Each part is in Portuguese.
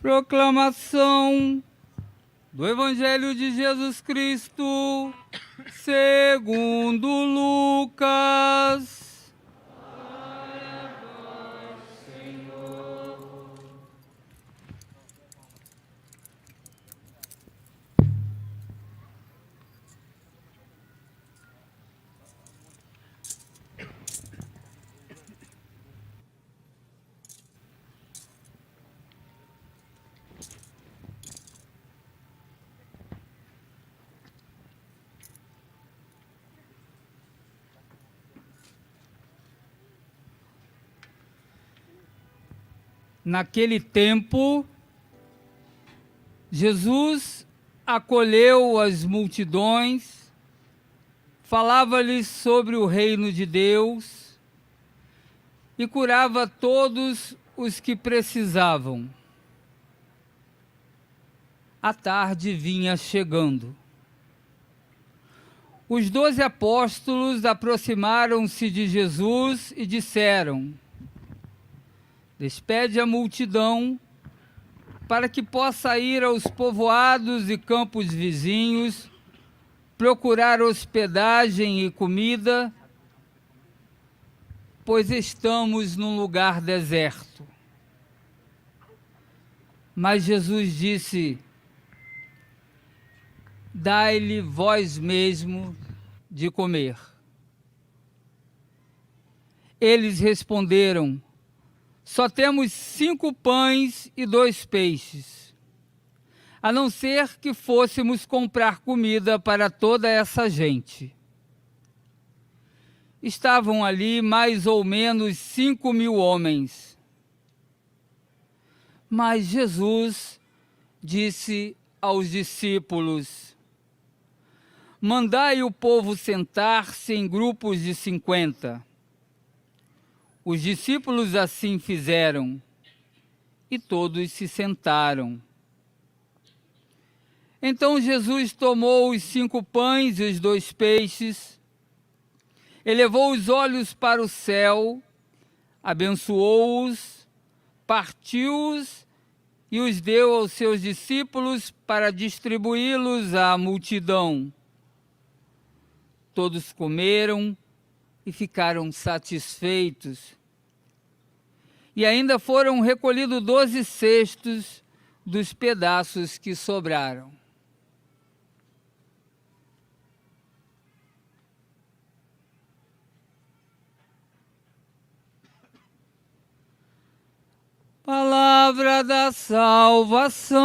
Proclamação do Evangelho de Jesus Cristo, segundo Lucas. Naquele tempo, Jesus acolheu as multidões, falava-lhes sobre o reino de Deus e curava todos os que precisavam. A tarde vinha chegando. Os 12 apóstolos aproximaram-se de Jesus e disseram: despede a multidão para que possa ir aos povoados e campos vizinhos, procurar hospedagem e comida, pois estamos num lugar deserto. Mas Jesus disse: dai-lhe vós mesmo de comer. Eles responderam: só temos 5 pães e 2 peixes, a não ser que fôssemos comprar comida para toda essa gente. Estavam ali mais ou menos 5.000 homens. Mas Jesus disse aos discípulos: mandai o povo sentar-se em grupos de 50. Os discípulos assim fizeram, e todos se sentaram. Então Jesus tomou os 5 pães e os 2 peixes, elevou os olhos para o céu, abençoou-os, partiu-os e os deu aos seus discípulos para distribuí-los à multidão. Todos comeram e ficaram satisfeitos. E ainda foram recolhidos 12 cestos dos pedaços que sobraram. Palavra da salvação.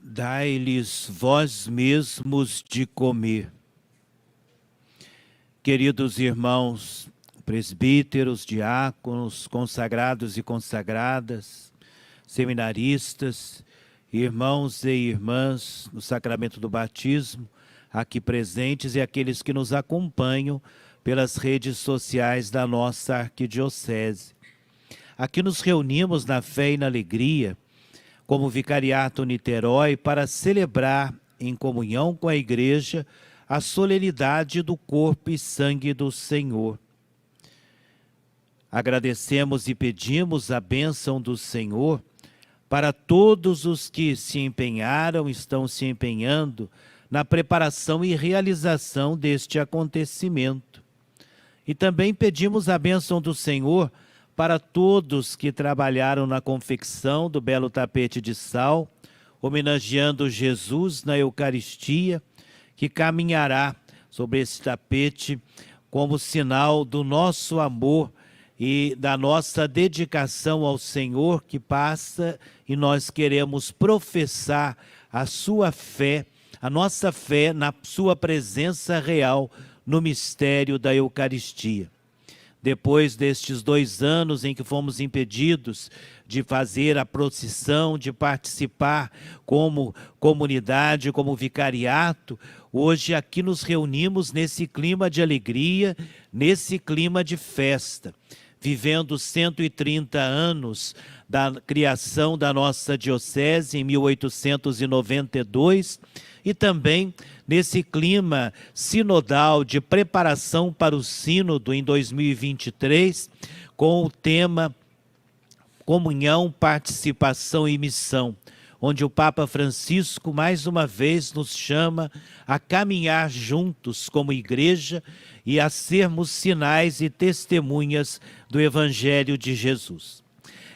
Dai-lhes vós mesmos de comer. Queridos irmãos, presbíteros, diáconos, consagrados e consagradas, seminaristas, irmãos e irmãs no sacramento do batismo, aqui presentes e aqueles que nos acompanham pelas redes sociais da nossa arquidiocese. Aqui nos reunimos na fé e na alegria, como Vicariato Niterói, para celebrar, em comunhão com a Igreja, a solenidade do corpo e sangue do Senhor. Agradecemos e pedimos a bênção do Senhor para todos os que se empenharam, estão se empenhando na preparação e realização deste acontecimento. E também pedimos a bênção do Senhor para todos que trabalharam na confecção do belo tapete de sal, homenageando Jesus na Eucaristia, que caminhará sobre esse tapete como sinal do nosso amor e da nossa dedicação ao Senhor que passa, e nós queremos professar a sua fé, a nossa fé na sua presença real no mistério da Eucaristia. Depois destes 2 anos em que fomos impedidos de fazer a procissão, de participar como comunidade, como vicariato, hoje aqui nos reunimos nesse clima de alegria, nesse clima de festa, vivendo 130 anos da criação da nossa diocese em 1892 e também nesse clima sinodal de preparação para o sínodo em 2023, com o tema Comunhão, Participação e Missão, onde o Papa Francisco mais uma vez nos chama a caminhar juntos como igreja e a sermos sinais e testemunhas do Evangelho de Jesus.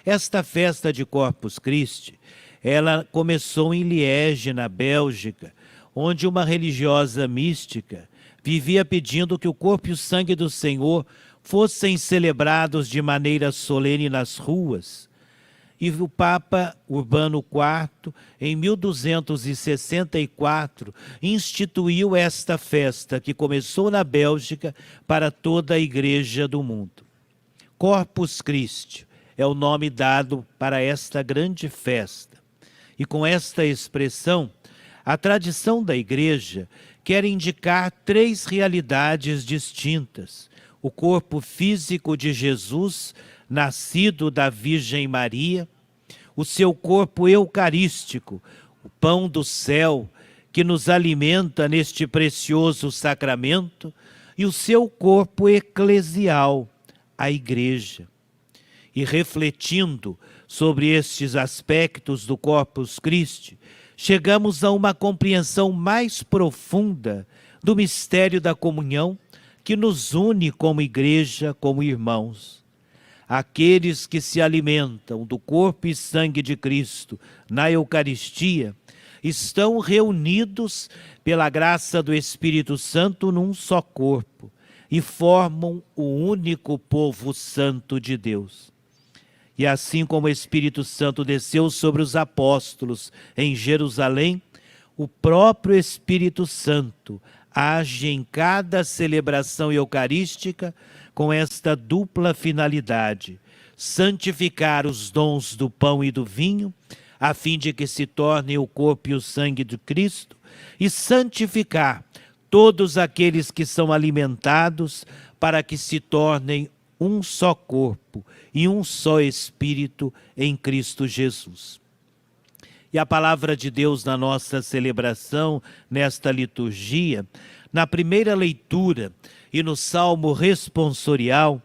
Esta festa de Corpus Christi, ela começou em Liege, na Bélgica, onde uma religiosa mística vivia pedindo que o corpo e o sangue do Senhor fossem celebrados de maneira solene nas ruas. E o Papa Urbano IV, em 1264, instituiu esta festa, que começou na Bélgica, para toda a igreja do mundo. Corpus Christi é o nome dado para esta grande festa. E com esta expressão, a tradição da igreja quer indicar 3 realidades distintas: o corpo físico de Jesus, nascido da Virgem Maria, o seu corpo eucarístico, o pão do céu, que nos alimenta neste precioso sacramento, e o seu corpo eclesial, a igreja. E refletindo sobre estes aspectos do Corpus Christi, chegamos a uma compreensão mais profunda do mistério da comunhão que nos une como igreja, como irmãos. Aqueles que se alimentam do corpo e sangue de Cristo na Eucaristia estão reunidos pela graça do Espírito Santo num só corpo e formam o único povo santo de Deus. E assim como o Espírito Santo desceu sobre os apóstolos em Jerusalém, o próprio Espírito Santo age em cada celebração eucarística com esta dupla finalidade: santificar os dons do pão e do vinho, a fim de que se tornem o corpo e o sangue de Cristo, e santificar todos aqueles que são alimentados, para que se tornem um só corpo e um só Espírito em Cristo Jesus. E a palavra de Deus na nossa celebração, nesta liturgia, na primeira leitura e no Salmo responsorial,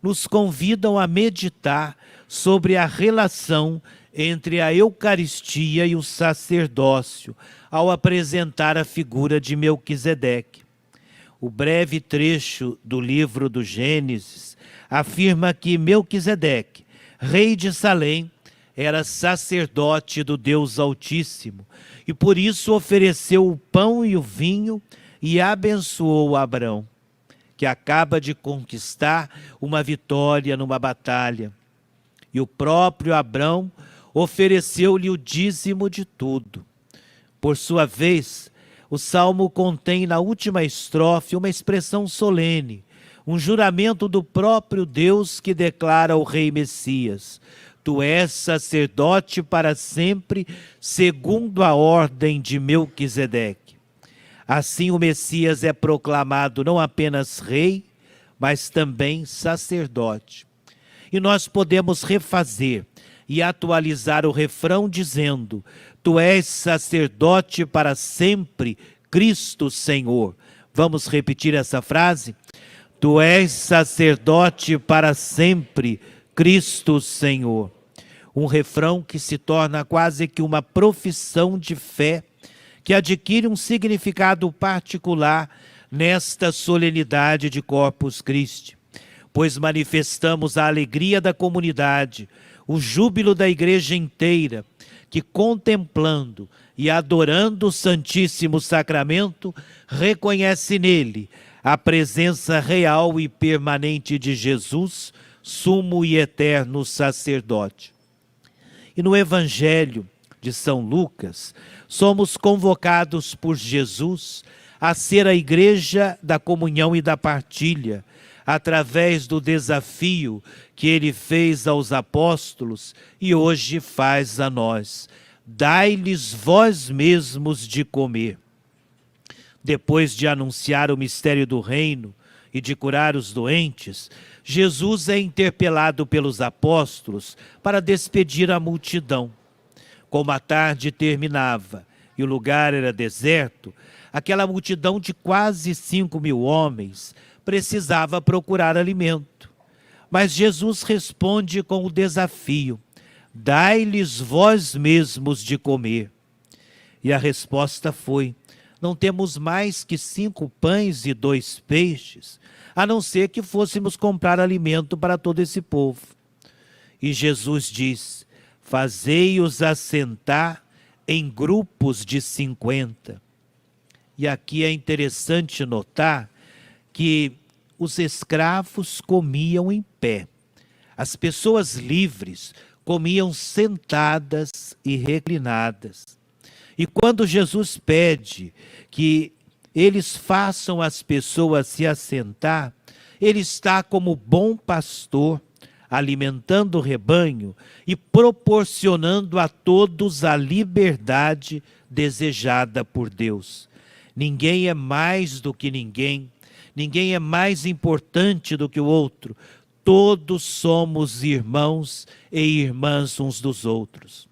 nos convidam a meditar sobre a relação entre a Eucaristia e o sacerdócio, ao apresentar a figura de Melquisedeque. O breve trecho do livro do Gênesis afirma que Melquisedeque, rei de Salém, era sacerdote do Deus Altíssimo e por isso ofereceu o pão e o vinho e abençoou Abrão, que acaba de conquistar uma vitória numa batalha. E o próprio Abrão ofereceu-lhe o dízimo de tudo. Por sua vez, o Salmo contém na última estrofe uma expressão solene, um juramento do próprio Deus que declara ao rei Messias: Tu és sacerdote para sempre, segundo a ordem de Melquisedeque. Assim o Messias é proclamado não apenas rei, mas também sacerdote. E nós podemos refazer e atualizar o refrão dizendo: Tu és sacerdote para sempre, Cristo Senhor. Vamos repetir essa frase? Tu és sacerdote para sempre, Cristo Senhor. Um refrão que se torna quase que uma profissão de fé, que adquire um significado particular nesta solenidade de Corpus Christi, pois manifestamos a alegria da comunidade, o júbilo da igreja inteira, que contemplando e adorando o Santíssimo Sacramento, reconhece nele a presença real e permanente de Jesus, sumo e eterno sacerdote. E no Evangelho de São Lucas, somos convocados por Jesus a ser a igreja da comunhão e da partilha, através do desafio que ele fez aos apóstolos e hoje faz a nós: dai-lhes vós mesmos de comer. Depois de anunciar o mistério do reino e de curar os doentes, Jesus é interpelado pelos apóstolos para despedir a multidão. Como a tarde terminava e o lugar era deserto, aquela multidão de quase 5.000 homens precisava procurar alimento. Mas Jesus responde com o desafio: dai-lhes vós mesmos de comer. E a resposta foi: não temos mais que 5 pães e 2 peixes, a não ser que fôssemos comprar alimento para todo esse povo. E Jesus diz: fazei-os assentar em grupos de 50. E aqui é interessante notar que os escravos comiam em pé. As pessoas livres comiam sentadas e reclinadas. E quando Jesus pede que eles façam as pessoas se assentar, ele está como bom pastor, alimentando o rebanho e proporcionando a todos a liberdade desejada por Deus. Ninguém é mais do que ninguém, ninguém é mais importante do que o outro. Todos somos irmãos e irmãs uns dos outros.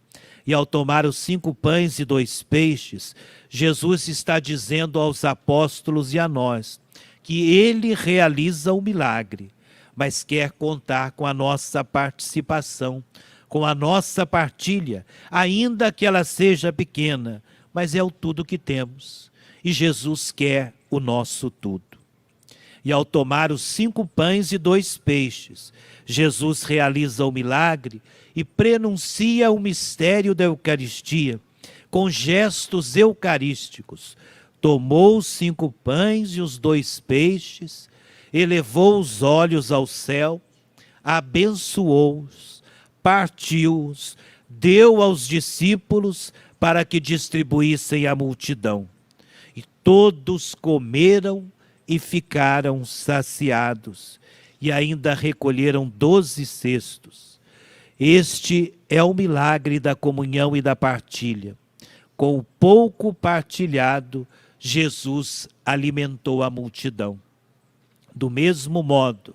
E ao tomar os 5 pães e 2 peixes, Jesus está dizendo aos apóstolos e a nós que ele realiza o milagre, mas quer contar com a nossa participação, com a nossa partilha, ainda que ela seja pequena, mas é o tudo que temos. E Jesus quer o nosso tudo. E ao tomar os 5 pães e 2 peixes, Jesus realiza o milagre e prenuncia o mistério da Eucaristia, com gestos eucarísticos. Tomou os 5 pães e os 2 peixes, elevou os olhos ao céu, abençoou-os, partiu-os, deu aos discípulos para que distribuíssem à multidão. E todos comeram e ficaram saciados, e ainda recolheram 12 cestos. Este é o milagre da comunhão e da partilha. Com o pouco partilhado, Jesus alimentou a multidão. Do mesmo modo,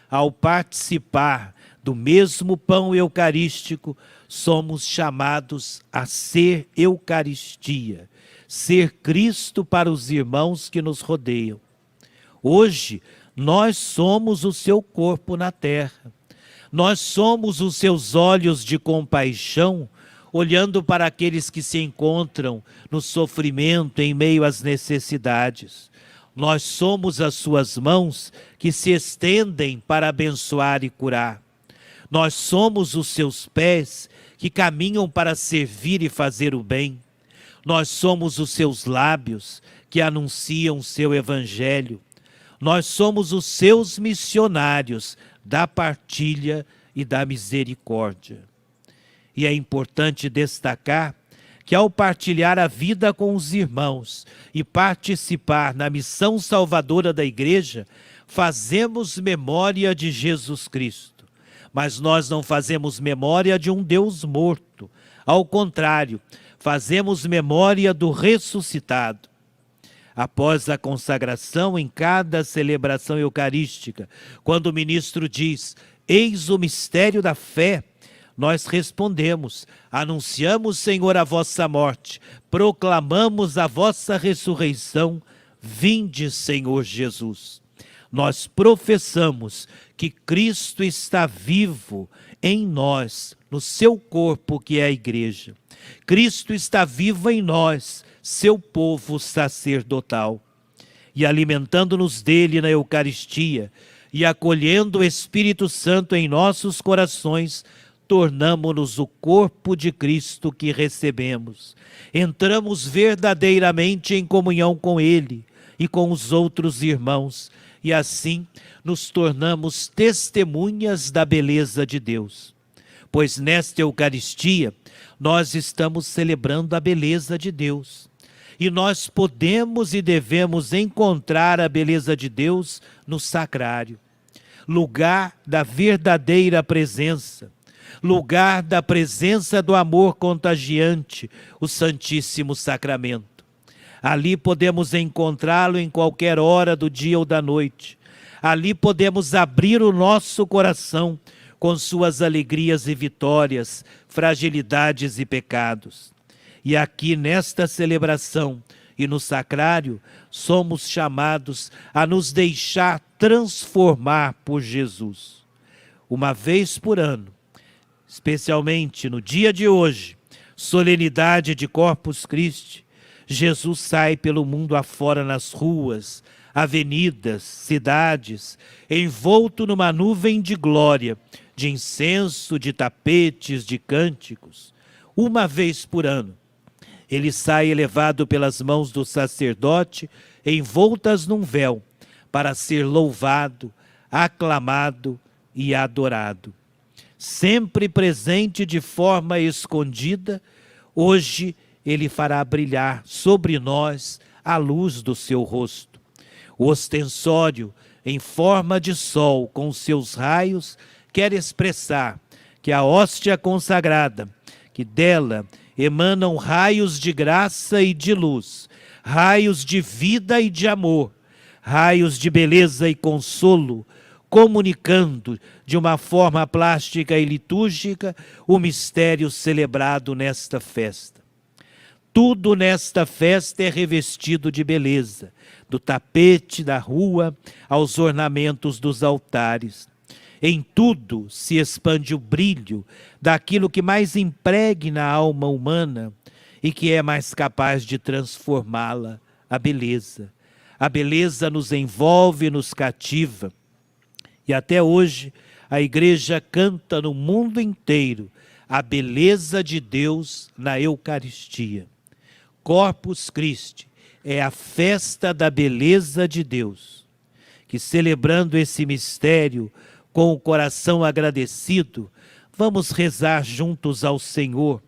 ao participar do mesmo pão eucarístico, somos chamados a ser Eucaristia, ser Cristo para os irmãos que nos rodeiam. Hoje, nós somos o seu corpo na terra. Nós somos os seus olhos de compaixão, olhando para aqueles que se encontram no sofrimento, em meio às necessidades. Nós somos as suas mãos que se estendem para abençoar e curar. Nós somos os seus pés que caminham para servir e fazer o bem. Nós somos os seus lábios que anunciam o seu evangelho. Nós somos os seus missionários da partilha e da misericórdia. E é importante destacar que ao partilhar a vida com os irmãos e participar na missão salvadora da Igreja, fazemos memória de Jesus Cristo. Mas nós não fazemos memória de um Deus morto. Ao contrário, fazemos memória do ressuscitado. Após a consagração em cada celebração eucarística, quando o ministro diz: eis o mistério da fé, nós respondemos: anunciamos, Senhor, a vossa morte, proclamamos a vossa ressurreição, vinde, Senhor Jesus. nós professamos que Cristo está vivo em nós, no seu corpo que é a igreja. Cristo está vivo em nós, seu povo sacerdotal. E alimentando-nos dele na Eucaristia e acolhendo o Espírito Santo em nossos corações, tornamo-nos o corpo de Cristo que recebemos. Entramos verdadeiramente em comunhão com ele e com os outros irmãos, e assim nos tornamos testemunhas da beleza de Deus. Pois nesta Eucaristia nós estamos celebrando a beleza de Deus. E nós podemos e devemos encontrar a beleza de Deus no sacrário, lugar da verdadeira presença, lugar da presença do amor contagiante, o Santíssimo Sacramento. Ali podemos encontrá-lo em qualquer hora do dia ou da noite. Ali podemos abrir o nosso coração com suas alegrias e vitórias, fragilidades e pecados. E aqui nesta celebração e no sacrário, somos chamados a nos deixar transformar por Jesus. Uma vez por ano, especialmente no dia de hoje, solenidade de Corpus Christi, Jesus sai pelo mundo afora nas ruas, avenidas, cidades, envolto numa nuvem de glória, de incenso, de tapetes, de cânticos. Uma vez por ano, ele sai elevado pelas mãos do sacerdote, envoltas num véu, para ser louvado, aclamado e adorado. Sempre presente de forma escondida, hoje ele fará brilhar sobre nós a luz do seu rosto. O ostensório, em forma de sol, com seus raios, quer expressar que a hóstia consagrada, que dela emanam raios de graça e de luz, raios de vida e de amor, raios de beleza e consolo, comunicando de uma forma plástica e litúrgica o mistério celebrado nesta festa. Tudo nesta festa é revestido de beleza, do tapete da rua aos ornamentos dos altares. Em tudo se expande o brilho daquilo que mais impregna a alma humana e que é mais capaz de transformá-la, a beleza. A beleza nos envolve, nos cativa. E até hoje a Igreja canta no mundo inteiro a beleza de Deus na Eucaristia. Corpus Christi é a festa da beleza de Deus, que celebrando esse mistério com o coração agradecido, vamos rezar juntos ao Senhor.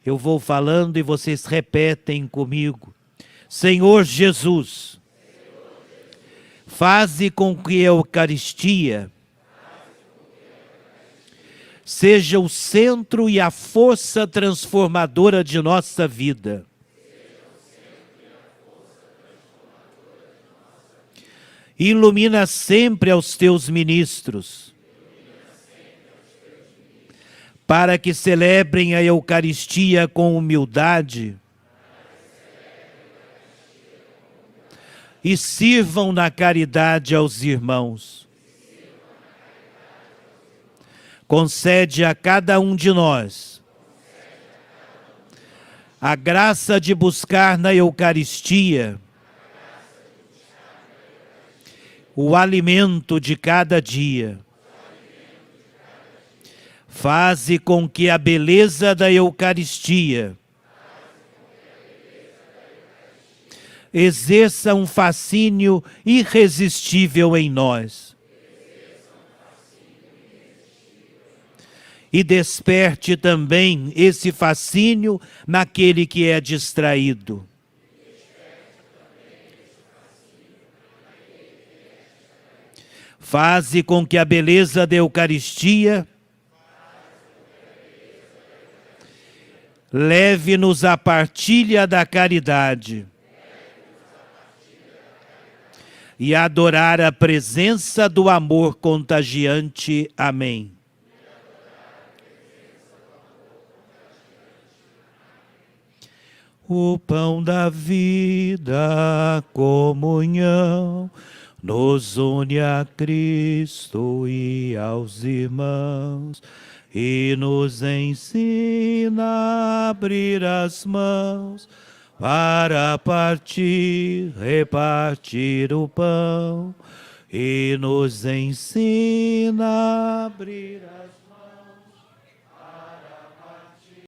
Eu vou falando e vocês repetem comigo. Senhor Jesus, faze com que a Eucaristia seja o centro e a força transformadora de nossa vida. Ilumina sempre aos teus ministros, para que celebrem a Eucaristia com humildade e sirvam na caridade aos irmãos. Concede a cada um de nós a graça de buscar na Eucaristia o alimento de cada dia. Faze com que a beleza da Eucaristia exerça um fascínio irresistível em nós e desperte também esse fascínio naquele que é distraído. Faze com que a beleza da Eucaristia leve-nos à partilha da caridade e a adorar a presença do amor contagiante. Amém. O pão da vida, a comunhão nos une a Cristo e aos irmãos, e nos ensina a abrir as mãos para partir, repartir o pão, e nos ensina a abrir as mãos